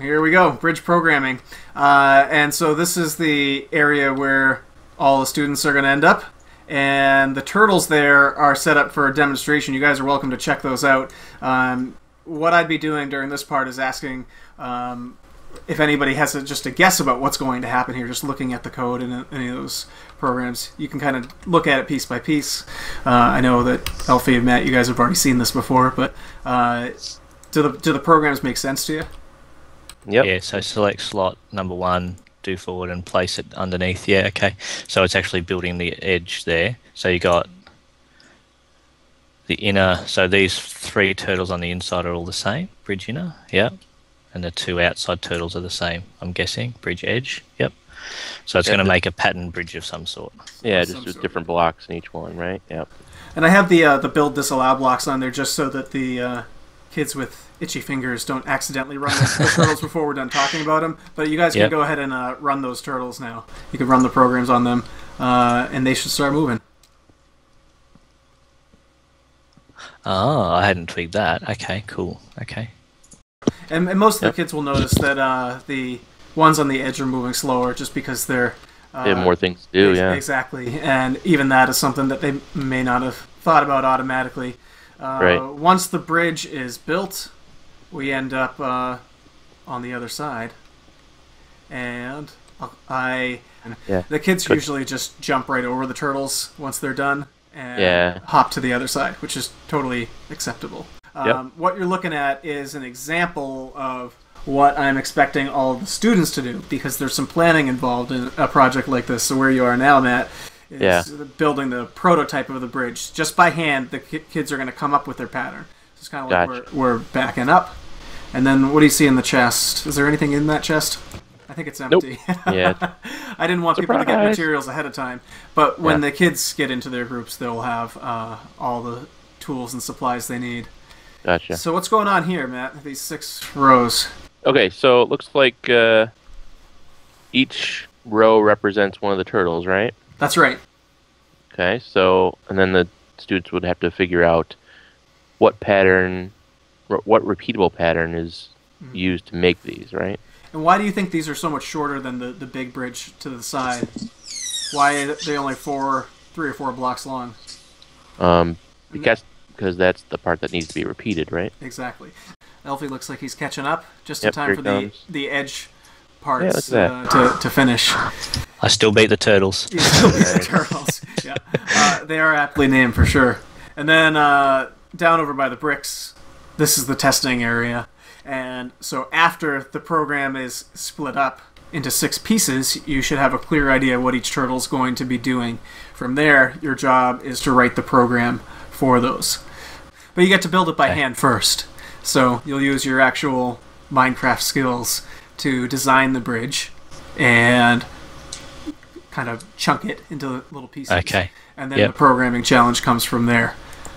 Here we go, bridge programming. And so this is the area where all the students are going to end up. And the turtles there are set up for a demonstration. You guys are welcome to check those out. What I'd be doing during this part is asking if anybody has just a guess about what's going to happen here, just looking at the code in any of those programs. You can kind of look at it piece by piece. I know that Elfie and Matt, you guys have already seen this before, but do the programs make sense to you? Yep. Yeah, so select slot number 1, do forward and place it underneath. Yeah, okay. So it's actually building the edge there. So you got the inner, so these 3 turtles on the inside are all the same, bridge inner, yeah. And the 2 outside turtles are the same, I'm guessing, bridge edge, yep. So it's going to make a pattern bridge of some sort. Yeah, just with different blocks in each one, right? Yep. And I have the build disallow blocks on there just so that the kids with itchy fingers don't accidentally run the turtles before we're done talking about them. But you guys can go ahead and run those turtles now. You can run the programs on them, and they should start moving. Oh, I hadn't tweaked that. Okay, cool. Okay. And most of the kids will notice that the ones on the edge are moving slower just because they're... they have more things to do, yeah. Exactly. And even that is something that they may not have thought about automatically. Right. Once the bridge is built, we end up on the other side. And the kids usually just jump right over the turtles once they're done and hop to the other side, which is totally acceptable. What you're looking at is an example of what I'm expecting all of the students to do, because there's some planning involved in a project like this. So where you are now, Matt, is building the prototype of the bridge. Just by hand, the kids are going to come up with their pattern. So it's kind of like we're backing up. And then what do you see in the chest? Is there anything in that chest? I think it's empty. Nope. Yeah. I didn't want people to get materials ahead of time. But when the kids get into their groups, they'll have all the tools and supplies they need. Gotcha. So what's going on here, Matt? These 6 rows. Okay, so it looks like each row represents one of the turtles, right? That's right. Okay, so, and then the students would have to figure out what pattern, what repeatable pattern is used to make these, right? And why do you think these are so much shorter than the big bridge to the side? Why are they only 3 or 4 blocks long? Because that's the part that needs to be repeated, right? Exactly. Elfie looks like he's catching up, just in time for the edge parts to finish. I still beat the turtles. You still beat the turtles, yeah. They are aptly named for sure. And then down over by the bricks, this is the testing area. And so after the program is split up into 6 pieces, you should have a clear idea what each turtle is going to be doing. From there, your job is to write the program for those. But you get to build it by hand first. So you'll use your actual Minecraft skills to design the bridge and kind of chunk it into little pieces. Okay. And then the programming challenge comes from there.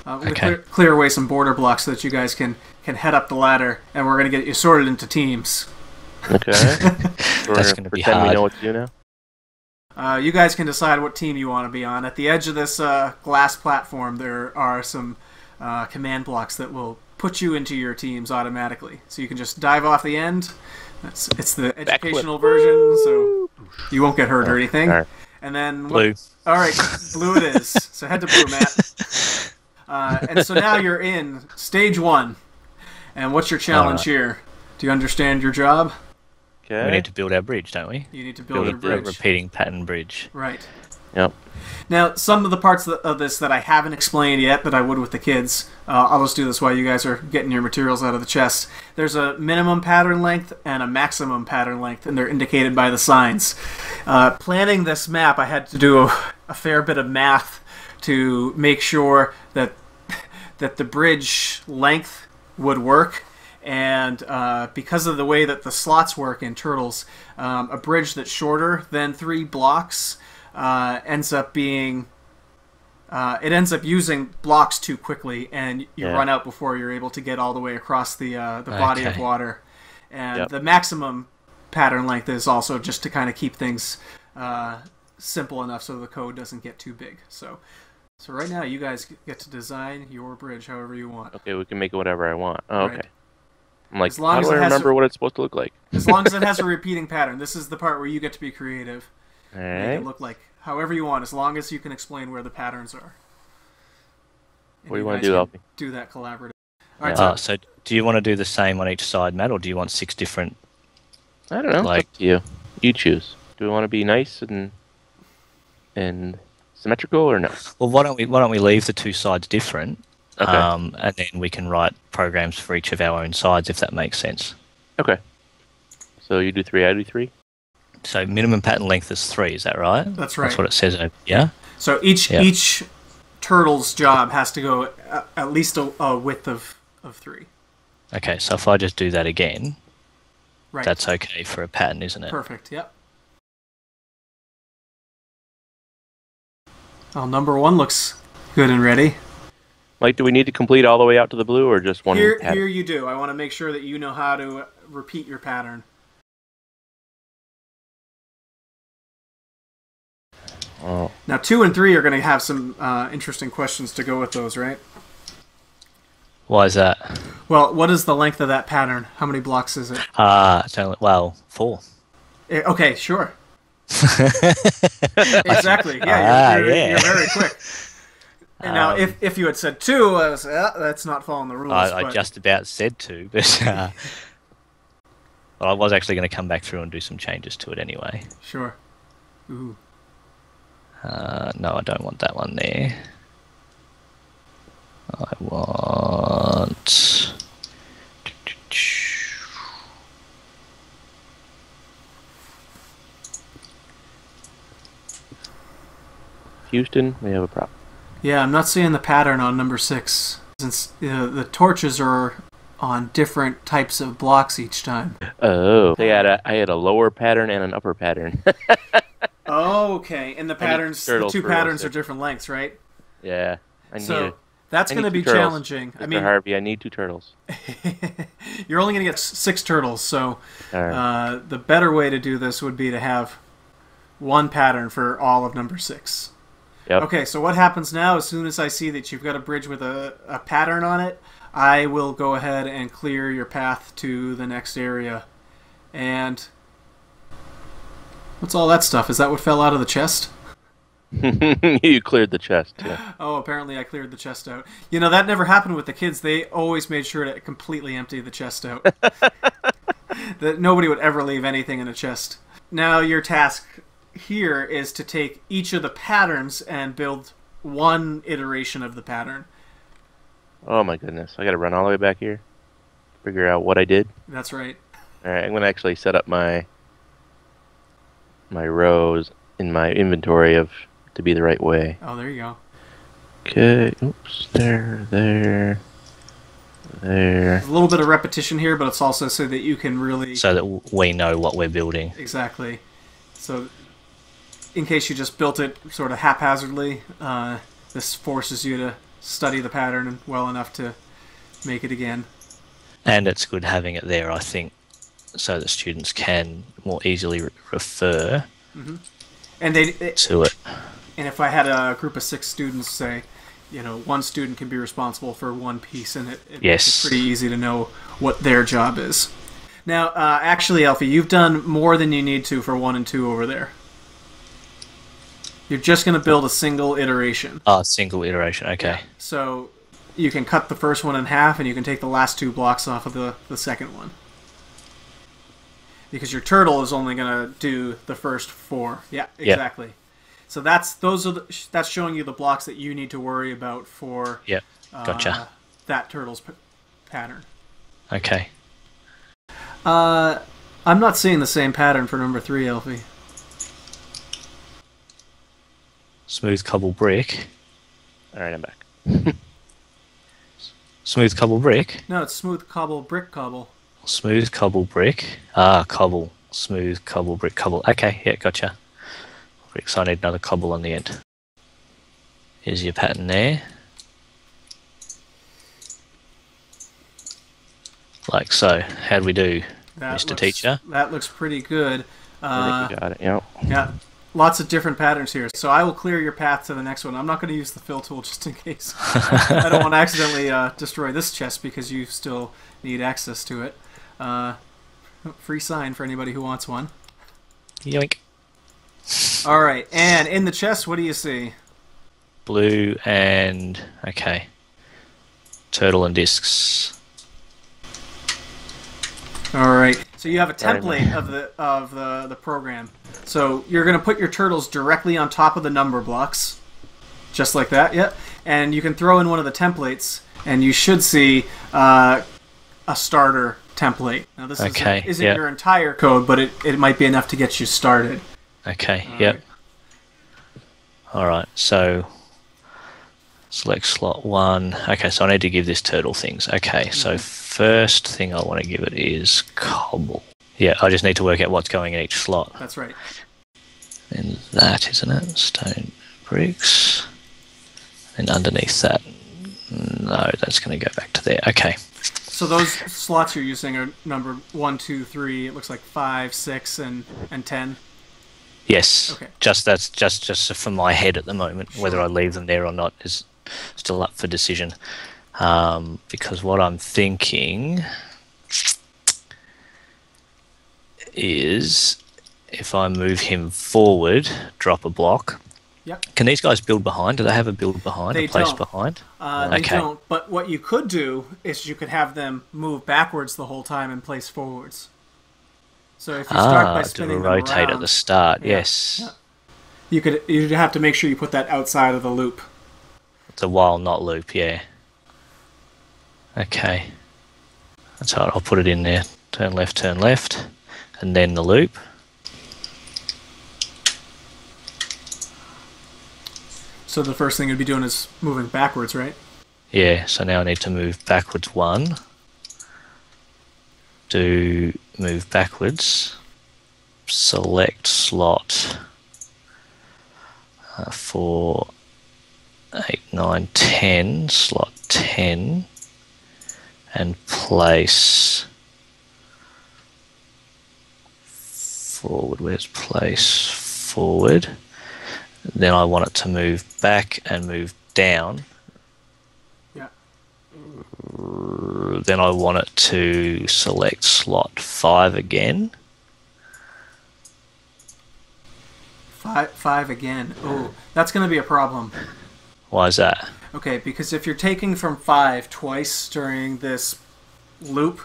Clear away some border blocks so that you guys can head up the ladder, and we're going to get you sorted into teams. Okay. That's going to be hard. We know what to do now? You guys can decide what team you want to be on. At the edge of this glass platform, there are some command blocks that will put you into your teams automatically. So you can just dive off the end. It's the educational version, so you won't get hurt or anything. All right. And then blue. All right, blue it is. So head to blue, Matt. And so now you're in stage 1. And what's your challenge here? Do you understand your job? Okay. We need to build our bridge, don't we? You need to build your bridge. A repeating pattern bridge. Right. Yep. Now, some of the parts of this that I haven't explained yet that I would with the kids, I'll just do this while you guys are getting your materials out of the chest. There's a minimum pattern length and a maximum pattern length, and they're indicated by the signs. Planning this map, I had to do a fair bit of math to make sure that the bridge length would work. And because of the way that the slots work in Turtles, a bridge that's shorter than 3 blocks ends up being it ends up using blocks too quickly, and you run out before you're able to get all the way across the body of water. And the maximum pattern length is also just to kind of keep things simple enough so the code doesn't get too big. So right now you guys get to design your bridge however you want. Okay, we can make it whatever I want. Oh, okay. Right. I'm like, As long how as do I it has remember what it's supposed to look like? As long as it has a repeating pattern. This is the part where you get to be creative. All Make right. it look like however you want, as long as you can explain where the patterns are. And What do you want guys to do, can Alfie? do that collaborative. All right, So do you want to do the same on each side, Matt, or do you want 6 different? I don't know. Like- It's up to you. You choose. Do we want to be nice and symmetrical or no? Well, why don't we leave the 2 sides different, Okay. and then we can write programs for each of our own sides if that makes sense. Okay. So you do 3, I do 3. So minimum pattern length is 3. Is that right? That's right. That's what it says over. Yeah. So each turtle's job has to go at least a width of 3. Okay. So if I just do that again, Right. that's okay for a pattern, isn't it? Perfect. Yep. Well, number 1 looks good and ready. Like, do we need to complete all the way out to the blue or just one Here pattern? you do. I want to make sure that you know how to repeat your pattern. Oh. Now, 2 and 3 are going to have some interesting questions to go with those, right? Why is that? Well, what is the length of that pattern? How many blocks is it? It's only 4. Okay, sure. Exactly. Yeah, you're very quick. And now, if you had said 2, I was that's not following the rules. I just about said 2, but well, I was actually going to come back through and do some changes to it anyway. Sure. Ooh. No, I don't want that one there. I want... Houston, we have a problem. Yeah, I'm not seeing the pattern on number 6. Since the torches are on different types of blocks each time. Oh. I had a lower pattern and an upper pattern. Oh, okay. And the patterns, the turtles 2 for patterns row are different lengths, right? Yeah. That's going to be turtles. challenging. Mr. Harvey, I need 2 turtles. You're only going to get 6 turtles, so Right. the better way to do this would be to have 1 pattern for all of number 6. Yep. Okay, so what happens now, as soon as I see that you've got a bridge with a pattern on it, I will go ahead and clear your path to the next area. And what's all that stuff? Is that what fell out of the chest? You cleared the chest, yeah. Oh, apparently I cleared the chest out. You know, that never happened with the kids. They always made sure to completely empty the chest out. That nobody would ever leave anything in a chest. Now your task here is to take each of the patterns and build 1 iteration of the pattern. Oh my goodness. I gotta run all the way back here. Figure out what I did. That's right. Alright, I'm gonna actually set up my rows in my inventory to be the right way. Oh, there you go. Okay, oops, there. There's a little bit of repetition here, but it's also so that you can really... So that we know what we're building. Exactly. So, in case you just built it sort of haphazardly, this forces you to study the pattern well enough to make it again. And it's good having it there, I think, so that students can more easily refer And to it. And if I had a group of 6 students, say, 1 student can be responsible for 1 piece, and it makes it pretty easy to know what their job is. Now, actually, Alfie, you've done more than you need to for 1 and 2 over there. You're just going to build a single iteration. Oh, single iteration, okay. Yeah. So you can cut the first one in half, and you can take the last 2 blocks off of the second one. Because your turtle is only going to do the first 4. Yeah, exactly. Yep. So that's showing you the blocks that you need to worry about for gotcha. That turtle's pattern. Okay. I'm not seeing the same pattern for number 3, Elfie. Smooth cobble brick. Alright, I'm back. Smooth cobble brick? No, it's smooth cobble brick cobble. Smooth cobble brick. Ah, cobble. Smooth cobble brick cobble. Okay, yeah, gotcha. Bricks, I need another cobble on the end. Here's your pattern there. Like so. How'd we do, Mr. Teacher? That looks pretty good. I think we got it, yep. Yeah. lots of different patterns here. So I will clear your path to the next one. I'm not going to use the fill tool just in case. I don't want to accidentally destroy this chest because you still need access to it. Free sign for anybody who wants one. Yoink. All right, and in the chest, what do you see? Blue and okay. Turtle and discs. All right. So you have a template of the program. So you're going to put your turtles directly on top of the number blocks, just like that. Yep. And you can throw in one of the templates, and you should see a starter template. Now this isn't your entire code, but it might be enough to get you started. Okay. Yep. All right. So select slot 1. Okay, so I need to give this turtle things. Okay, so first thing I want to give it is cobble. Yeah, I just need to work out what's going in each slot. That's right. And that, isn't it? Stone bricks. And underneath that, no, that's going to go back to there. Okay. So those slots you're using are numbered 1, 2, 3. It looks like 5, 6, and 10. Yes. Okay. That's just for my head at the moment. Sure. Whether I leave them there or not is still up for decision. Because what I'm thinking is if I move him forward, drop a block. Yep. Can these guys build behind? Do they have a build behind? They a place don't. Behind? They don't. But what you could do is you could have them move backwards the whole time and place forwards. So if you start by spinning them rotate around, at the start, yes. Yeah. You'd have to make sure you put that outside of the loop. It's a while not loop, yeah. Okay. That's all right, I'll put it in there. Turn left, and then the loop. So the first thing you'd be doing is moving backwards, right? Yeah, so now I need to move backwards 1. Do move backwards. Select slot 4, 8, 9, 10, slot 10, and place forward. Where's place forward? Then I want it to move back and move down. Yeah. Then I want it to select slot 5 again. 5 again. Oh, that's going to be a problem. Why is that? Okay, because if you're taking from 5 twice during this loop,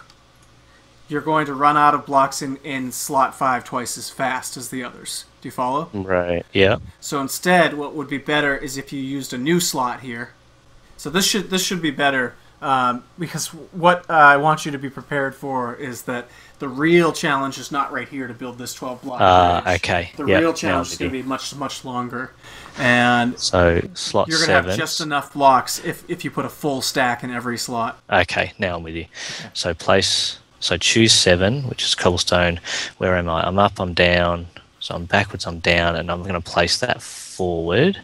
you're going to run out of blocks in slot 5 twice as fast as the others. Do you follow? Right, yeah. So instead, what would be better is if you used a new slot here. So this should be better, because what I want you to be prepared for is that the real challenge is not right here to build this 12-block bridge. Okay. The real challenge is going to be much, much longer. And so slot you're going to have just enough blocks if you put a full stack in every slot. Okay, now I'm with you. Okay. So choose 7, which is cobblestone. Where am I? I'm up, I'm down. So I'm backwards, I'm down, and I'm going to place that forward.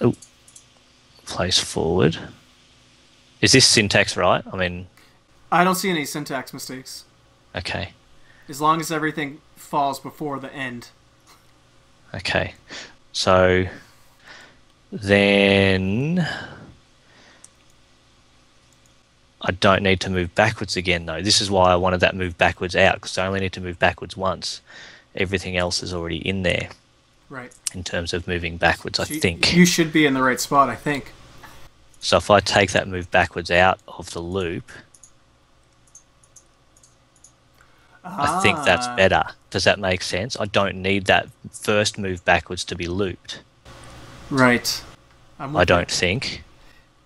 Oh, place forward. Is this syntax right? I mean, I don't see any syntax mistakes. Okay. As long as everything falls before the end. Okay. So then I don't need to move backwards again, though. This is why I wanted that move backwards out, because I only need to move backwards once. Everything else is already in there. Right. In terms of moving backwards, I think. You should be in the right spot, I think. So if I take that move backwards out of the loop, I think that's better. Does that make sense? I don't need that first move backwards to be looped. Right. I don't think.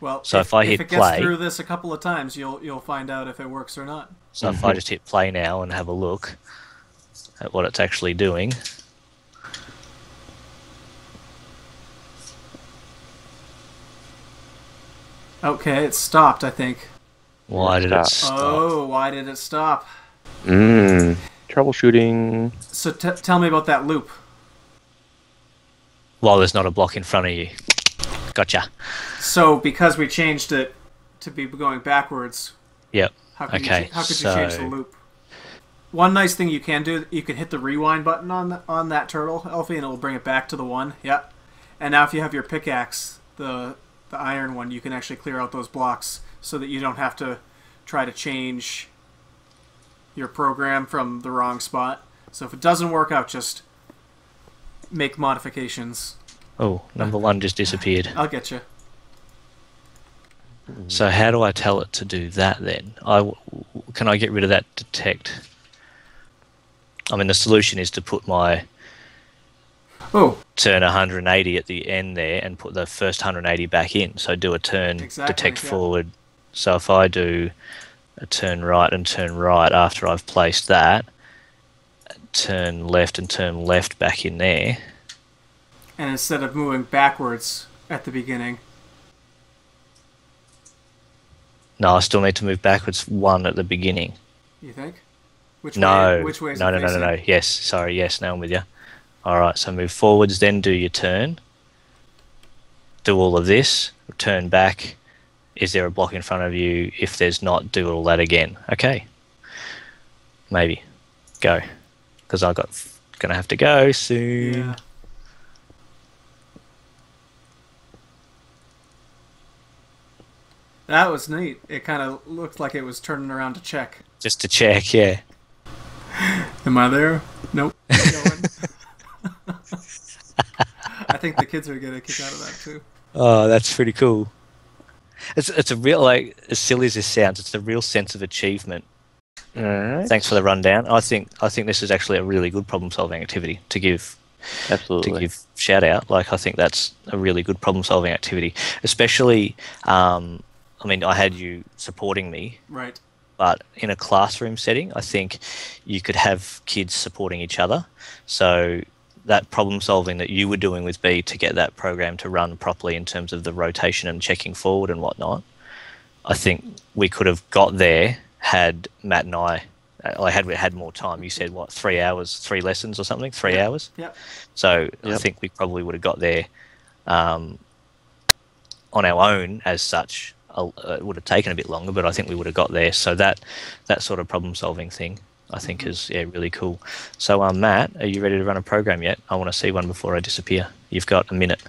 Well, so if I hit it gets play through this a couple of times, you'll find out if it works or not. So if I just hit play now and have a look at what it's actually doing. Okay, it stopped, I think. Why did it stop? Oh, why did it stop? Troubleshooting. So tell me about that loop. Well, there's not a block in front of you. Gotcha. So because we changed it to be going backwards. Yep. How could you change the loop? One nice thing you can do, you can hit the rewind button on that turtle, Elfie, and it will bring it back to the 1. Yep. And now if you have your pickaxe, the iron one, you can actually clear out those blocks so that you don't have to try to change your program from the wrong spot. So if it doesn't work out, just make modifications. Oh, number 1 just disappeared. I'll get you. So how do I tell it to do that then? Can I get rid of that detect? I mean, the solution is to put my turn 180 at the end there and put the first 180 back in. So do a turn detect forward. So if I do a turn right and turn right after I've placed that, turn left and turn left back in there. And instead of moving backwards at the beginning. No, I still need to move backwards 1 at the beginning. You think? Which no. Which way is no, it no, no, facing? no, no. Yes, sorry, yes, now I'm with you. Alright, so move forwards, then do your turn. Do all of this, turn back. Is there a block in front of you? If there's not, do all that again. Okay. Maybe. Go. Because I'm gonna have to go soon. Yeah. That was neat. It kind of looked like it was turning around to check. Just to check, yeah. Am I there? Nope. I think the kids are going to kick out of that too. Oh, that's pretty cool. It's a real, like, as silly as this sounds, it's a real sense of achievement. All right. Thanks for the rundown. I think this is actually a really good problem-solving activity to give. Absolutely. To give shout out. Like, I think that's a really good problem-solving activity, especially. I mean, I had you supporting me, right? But in a classroom setting, I think you could have kids supporting each other. So that problem solving that you were doing with B to get that program to run properly in terms of the rotation and checking forward and whatnot, I think we could have got there had Matt and I had more time. You said, what, 3 hours, 3 lessons or something, 3 hours? Yeah. So I think we probably would have got there on our own as such. It would have taken a bit longer, but I think we would have got there. So that sort of problem-solving thing, I think, is really cool. So, Matt, are you ready to run a program yet? I want to see one before I disappear. You've got a minute.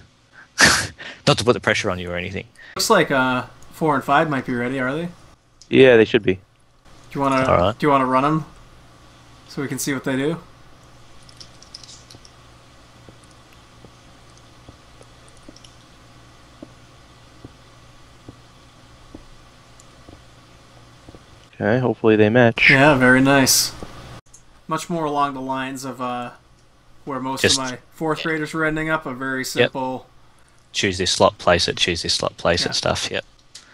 Not to put the pressure on you or anything. Looks like 4 and 5 might be ready. Are they? Yeah, they should be. Do you want to run them so we can see what they do? Okay, hopefully they match. Yeah, very nice. Much more along the lines of where most of my 4th graders were ending up. A very simple... Choose this slot, place it, choose this slot, place it stuff. Yep.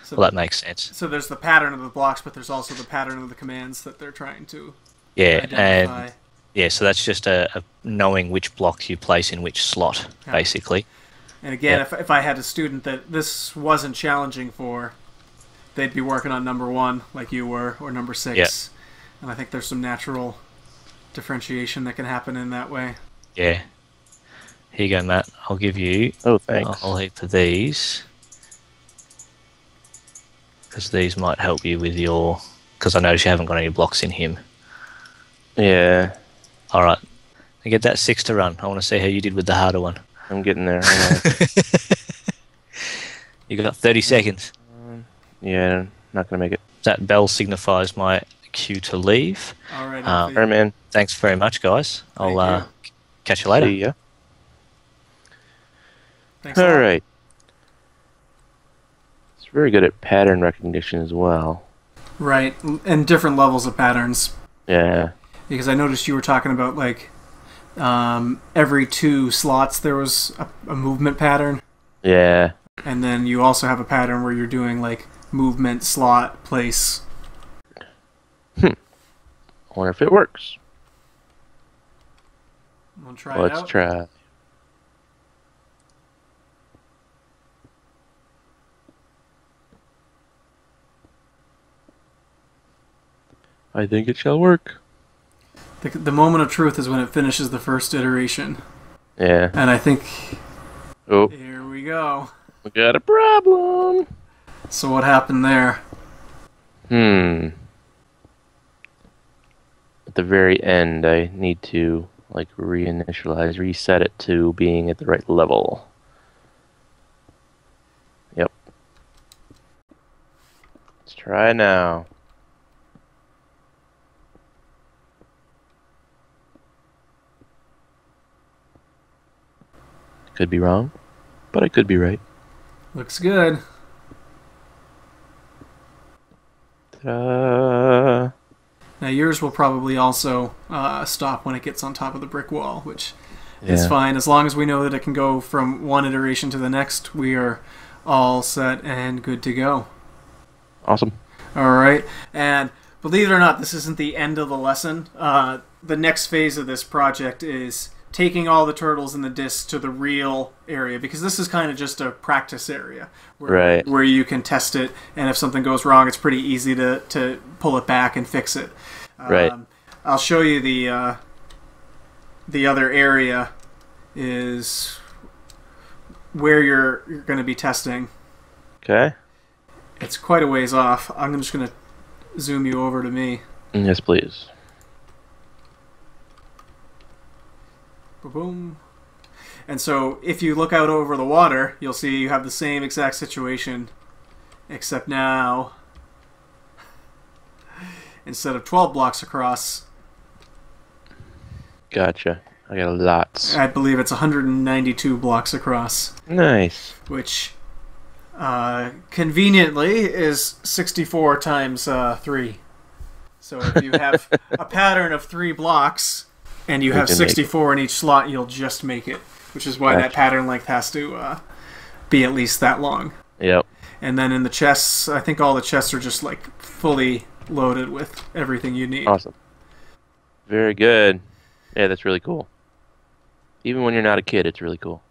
So well, that makes sense. So there's the pattern of the blocks, but there's also the pattern of the commands that they're trying to identify. And yeah, so that's just a knowing which block you place in which slot, basically. And again, if I had a student that this wasn't challenging for, they'd be working on number 1 like you were, or number 6. Yep. And I think there's some natural differentiation that can happen in that way. Yeah. Here you go, Matt. I'll give you a whole heap of these. Because these might help you with your... Because I notice you haven't got any blocks in him. Yeah. Alright. Get that 6 to run. I want to see how you did with the harder one. I'm getting there. You got 30 seconds. Yeah, I'm not going to make it. That bell signifies my cue to leave. All right, all right, man. Thanks very much, guys. I'll catch you later. See ya. Thanks all right. It's very good at pattern recognition as well. Right, and different levels of patterns. Yeah. Because I noticed you were talking about, like, every 2 slots there was a movement pattern. Yeah. And then you also have a pattern where you're doing, like, movement, slot, place. I wonder if it works. We'll try it out. Let's try. I think it shall work. The moment of truth is when it finishes the first iteration. Yeah. And I think... Oh. Here we go. We got a problem. So what happened there? The at the very end, I need to like reset it to being at the right level. Yep. Let's try now. Could be wrong, but I could be right. Looks good. Ta-da. Now yours will probably also stop when it gets on top of the brick wall, which is fine. As long as we know that it can go from one iteration to the next, we are all set and good to go. Awesome. All right. And believe it or not, this isn't the end of the lesson. The next phase of this project is taking all the turtles and the discs to the real area, because this is kind of just a practice area where you can test it, and if something goes wrong, it's pretty easy to pull it back and fix it. Right. I'll show you the other area is where you're going to be testing. Okay. It's quite a ways off. I'm just going to zoom you over to me. Yes, please. Boom. And so if you look out over the water, you'll see you have the same exact situation, except now instead of 12 blocks across, Gotcha. I got lots. I believe it's 192 blocks across. Nice. Which conveniently is 64 times 3. So if you have a pattern of 3 blocks and you have 64 in each slot, you'll just make it, which is why that pattern length has to be at least that long. Yep. And then in the chests, I think all the chests are just like fully loaded with everything you need. Awesome. Very good. Yeah, that's really cool. Even when you're not a kid, it's really cool.